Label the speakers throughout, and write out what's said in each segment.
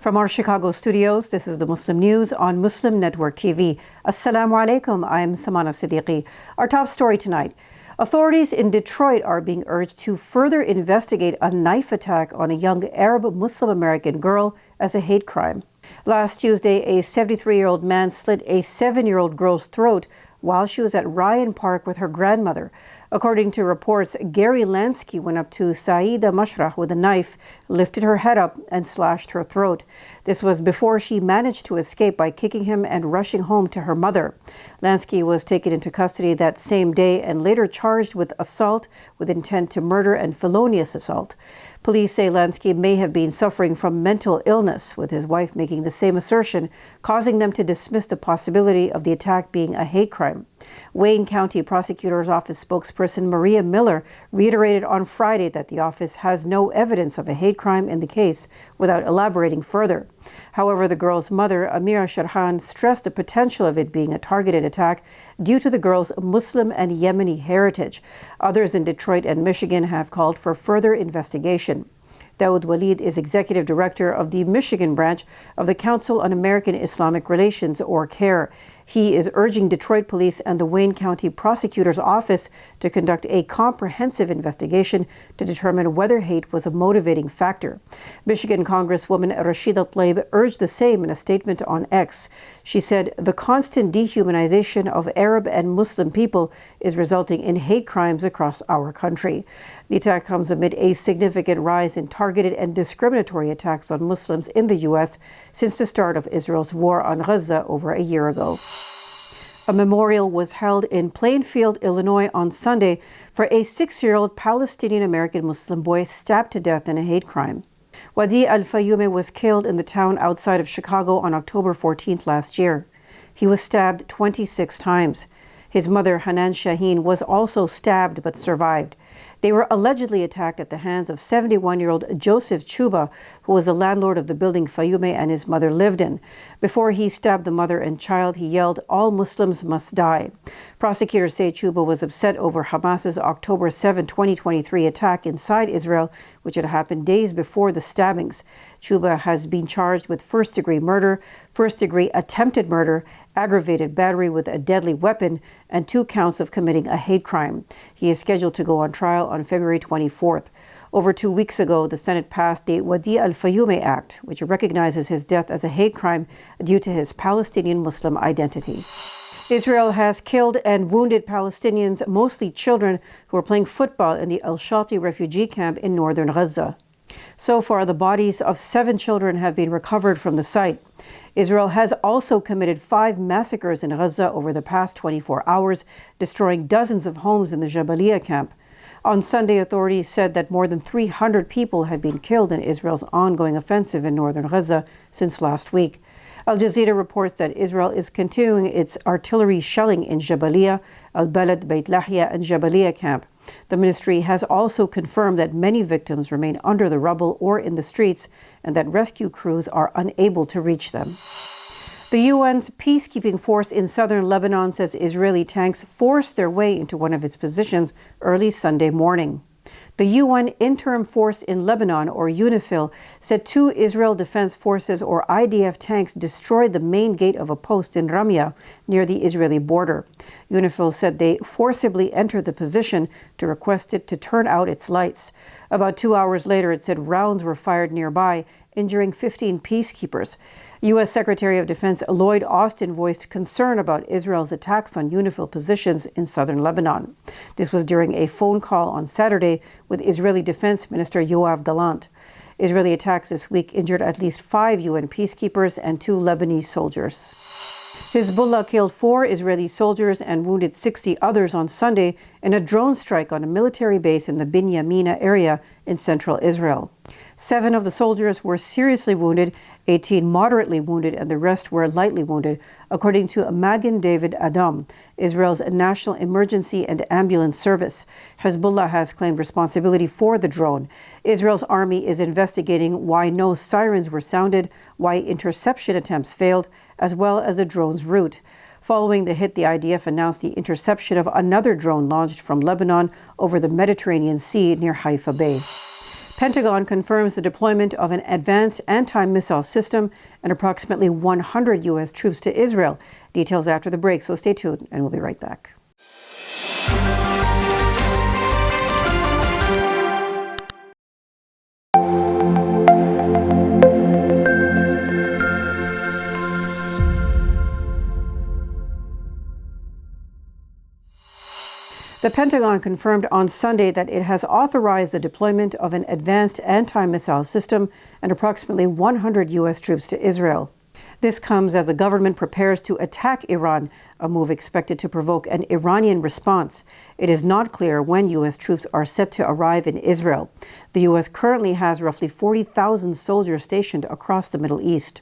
Speaker 1: From our Chicago studios, this is the Muslim News on Muslim Network TV. Assalamu alaikum, I'm Samana Siddiqui. Our top story tonight. Authorities in Detroit are being urged to further investigate a knife attack on a young Arab Muslim American girl as a hate crime. Last Tuesday, a 73-year-old man slit a 7-year-old girl's throat while she was at Ryan Park with her grandmother. According to reports, Gary Lansky went up to Saida Mashrah with a knife, lifted her head up, and slashed her throat. This was before she managed to escape by kicking him and rushing home to her mother. Lansky was taken into custody that same day and later charged with assault with intent to murder and felonious assault. Police say Lansky may have been suffering from mental illness, with his wife making the same assertion, causing them to dismiss the possibility of the attack being a hate crime. Wayne County Prosecutor's Office spokesperson Maria Miller reiterated on Friday that the office has no evidence of a hate crime in the case, without elaborating further. However, the girl's mother, Amira Sharhan, stressed the potential of it being a targeted attack due to the girl's Muslim and Yemeni heritage. Others in Detroit and Michigan have called for further investigation. Daoud Walid is executive director of the Michigan branch of the Council on American Islamic Relations, or CAIR. He is urging Detroit police and the Wayne County Prosecutor's Office to conduct a comprehensive investigation to determine whether hate was a motivating factor. Michigan Congresswoman Rashida Tlaib urged the same in a statement on X. She said, "The constant dehumanization of Arab and Muslim people is resulting in hate crimes across our country." The attack comes amid a significant rise in targeted and discriminatory attacks on Muslims in the U.S. since the start of Israel's war on Gaza over a year ago. A memorial was held in Plainfield, Illinois on Sunday for a 6-year-old Palestinian American Muslim boy stabbed to death in a hate crime. Wadi al-Fayoumi was killed in the town outside of Chicago on October 14th last year. He was stabbed 26 times. His mother, Hanan Shaheen, was also stabbed but survived. They were allegedly attacked at the hands of 71-year-old Joseph Chuba, who was the landlord of the building Fayoumi and his mother lived in. Before he stabbed the mother and child, he yelled, "All Muslims must die." Prosecutors say Chuba was upset over Hamas's October 7, 2023 attack inside Israel, which had happened days before the stabbings. Chuba has been charged with first-degree murder, first-degree attempted murder, aggravated battery with a deadly weapon, and 2 counts of committing a hate crime. He is scheduled to go on trial on February 24th. Over 2 weeks ago, the Senate passed the Wadi al-Fayoumi Act, which recognizes his death as a hate crime due to his Palestinian Muslim identity. Israel has killed and wounded Palestinians, mostly children, who were playing football in the Al-Shati refugee camp in northern Gaza. So far, the bodies of 7 children have been recovered from the site. Israel has also committed 5 massacres in Gaza over the past 24 hours, destroying dozens of homes in the Jabalia camp. On Sunday, authorities said that more than 300 people had been killed in Israel's ongoing offensive in northern Gaza since last week. Al Jazeera reports that Israel is continuing its artillery shelling in Jabalia, Al-Balad, Beit Lahia, and Jabalia camp. The ministry has also confirmed that many victims remain under the rubble or in the streets, and that rescue crews are unable to reach them. The UN's peacekeeping force in southern Lebanon says Israeli tanks forced their way into one of its positions early Sunday morning. The UN Interim Force in Lebanon, or UNIFIL, said 2 Israel Defense Forces, or IDF, tanks destroyed the main gate of a post in Ramya near the Israeli border. UNIFIL said they forcibly entered the position to request it to turn out its lights. About 2 hours later, it said rounds were fired nearby, injuring 15 peacekeepers. U.S. Secretary of Defense Lloyd Austin voiced concern about Israel's attacks on UNIFIL positions in southern Lebanon. This was during a phone call on Saturday with Israeli Defense Minister Yoav Gallant. Israeli attacks this week injured at least 5 UN peacekeepers and 2 Lebanese soldiers. Hezbollah killed 4 Israeli soldiers and wounded 60 others on Sunday in a drone strike on a military base in the Binyamina area in central Israel. 7 of the soldiers were seriously wounded, 18 moderately wounded, and the rest were lightly wounded, according to Magen David Adom, Israel's National Emergency and Ambulance Service. Hezbollah has claimed responsibility for the drone. Israel's army is investigating why no sirens were sounded, why interception attempts failed, as well as the drone's route. Following the hit, the IDF announced the interception of another drone launched from Lebanon over the Mediterranean Sea near Haifa Bay. Pentagon confirms the deployment of an advanced anti-missile system and approximately 100 U.S. troops to Israel. Details after the break, so stay tuned and we'll be right back. The Pentagon confirmed on Sunday that it has authorized the deployment of an advanced anti-missile system and approximately 100 U.S. troops to Israel. This comes as the government prepares to attack Iran, a move expected to provoke an Iranian response. It is not clear when U.S. troops are set to arrive in Israel. The U.S. currently has roughly 40,000 soldiers stationed across the Middle East.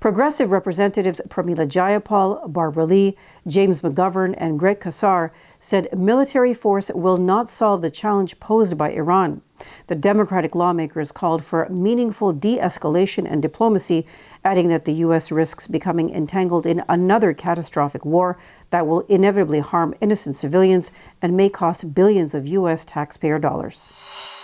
Speaker 1: Progressive Representatives Pramila Jayapal, Barbara Lee, James McGovern, and Greg Casar said military force will not solve the challenge posed by Iran. The Democratic lawmakers called for meaningful de-escalation and diplomacy, adding that the U.S. risks becoming entangled in another catastrophic war that will inevitably harm innocent civilians and may cost billions of U.S. taxpayer dollars.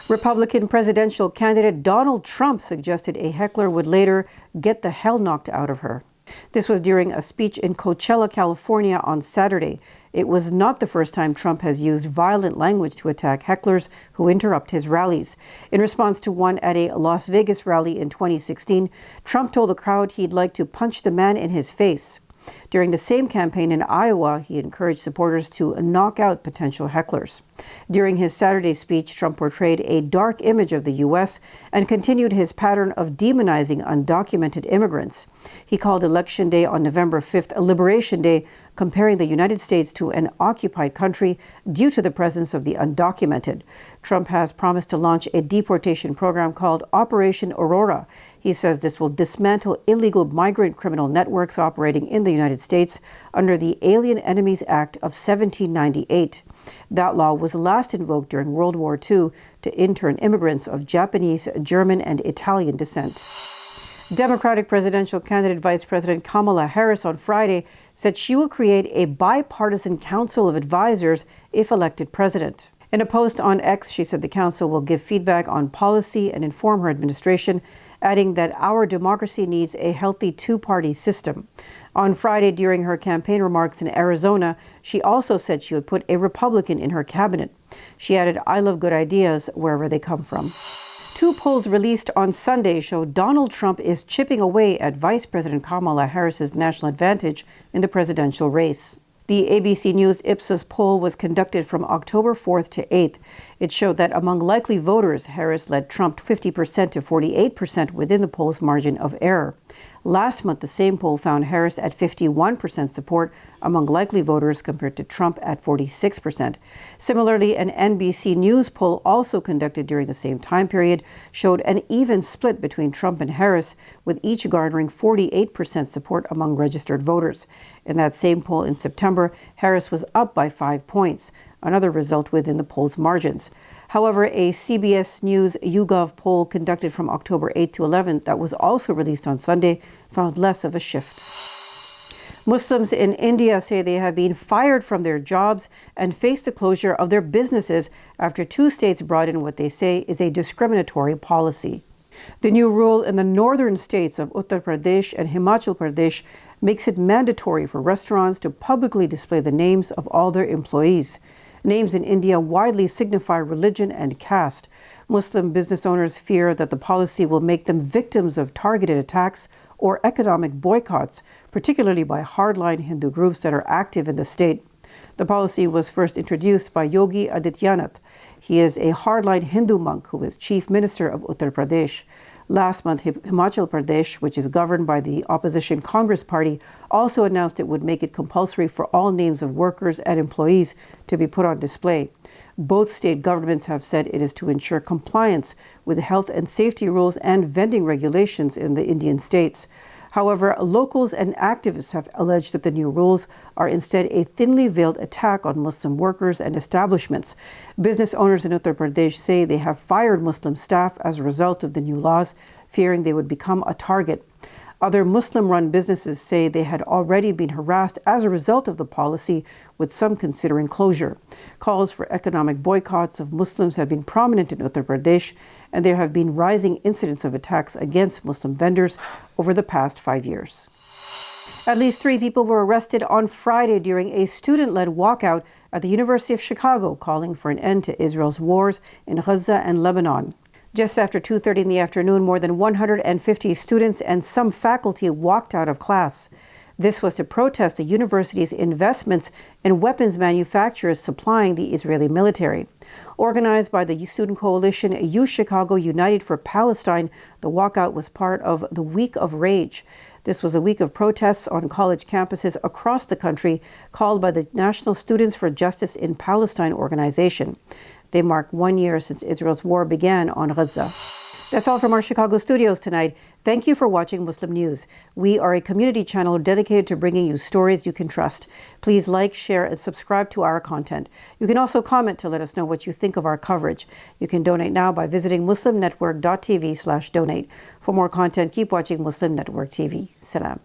Speaker 1: Republican presidential candidate Donald Trump suggested a heckler would later get the hell knocked out of her. This was during a speech in Coachella, California on Saturday. It was not the first time Trump has used violent language to attack hecklers who interrupt his rallies. In response to one at a Las Vegas rally in 2016, Trump told the crowd he'd like to punch the man in his face. During the same campaign in Iowa, he encouraged supporters to knock out potential hecklers. During his Saturday speech, Trump portrayed a dark image of the U.S. and continued his pattern of demonizing undocumented immigrants. He called Election Day on November 5th a Liberation Day, comparing the United States to an occupied country due to the presence of the undocumented. Trump has promised to launch a deportation program called Operation Aurora. He says this will dismantle illegal migrant criminal networks operating in the United States under the Alien Enemies Act of 1798. That law was last invoked during World War II to intern immigrants of Japanese, German, and Italian descent. Democratic presidential candidate Vice President Kamala Harris on Friday said she will create a bipartisan council of advisors if elected president. In a post on X, she said the council will give feedback on policy and inform her administration, adding that our democracy needs a healthy two-party system. On Friday, during her campaign remarks in Arizona, she also said she would put a Republican in her cabinet. She added, "I love good ideas wherever they come from." Two polls released on Sunday show Donald Trump is chipping away at Vice President Kamala Harris's national advantage in the presidential race. The ABC News Ipsos poll was conducted from October 4th to 8th. It showed that among likely voters, Harris led Trump 50% to 48% within the poll's margin of error. Last month, the same poll found Harris at 51% support among likely voters compared to Trump at 46%. Similarly, an NBC News poll also conducted during the same time period showed an even split between Trump and Harris, with each garnering 48% support among registered voters. In that same poll in September, Harris was up by 5 points, another result within the poll's margins. However, a CBS News YouGov poll conducted from October 8th to 11th that was also released on Sunday found less of a shift. Muslims in India say they have been fired from their jobs and face the closure of their businesses after two states brought in what they say is a discriminatory policy. The new rule in the northern states of Uttar Pradesh and Himachal Pradesh makes it mandatory for restaurants to publicly display the names of all their employees. Names in India widely signify religion and caste. Muslim business owners fear that the policy will make them victims of targeted attacks or economic boycotts, particularly by hardline Hindu groups that are active in the state. The policy was first introduced by Yogi Adityanath. He is a hardline Hindu monk who is chief minister of Uttar Pradesh. Last month, Himachal Pradesh, which is governed by the opposition Congress Party, also announced it would make it compulsory for all names of workers and employees to be put on display. Both state governments have said it is to ensure compliance with health and safety rules and vending regulations in the Indian states. However, locals and activists have alleged that the new rules are instead a thinly veiled attack on Muslim workers and establishments. Business owners in Uttar Pradesh say they have fired Muslim staff as a result of the new laws, fearing they would become a target. Other Muslim-run businesses say they had already been harassed as a result of the policy, with some considering closure. Calls for economic boycotts of Muslims have been prominent in Uttar Pradesh, and there have been rising incidents of attacks against Muslim vendors over the past 5 years. At least 3 people were arrested on Friday during a student-led walkout at the University of Chicago, calling for an end to Israel's wars in Gaza and Lebanon. Just after 2:30 in the afternoon, more than 150 students and some faculty walked out of class. This was to protest the university's investments in weapons manufacturers supplying the Israeli military. Organized by the student coalition U Chicago United for Palestine, the walkout was part of the Week of Rage. This was a week of protests on college campuses across the country, called by the National Students for Justice in Palestine organization. They mark 1 year since Israel's war began on Gaza. That's all from our Chicago studios tonight. Thank you for watching Muslim News. We are a community channel dedicated to bringing you stories you can trust. Please like, share, and subscribe to our content. You can also comment to let us know what you think of our coverage. You can donate now by visiting muslimnetwork.tv/donate. For more content, keep watching Muslim Network TV. Salam.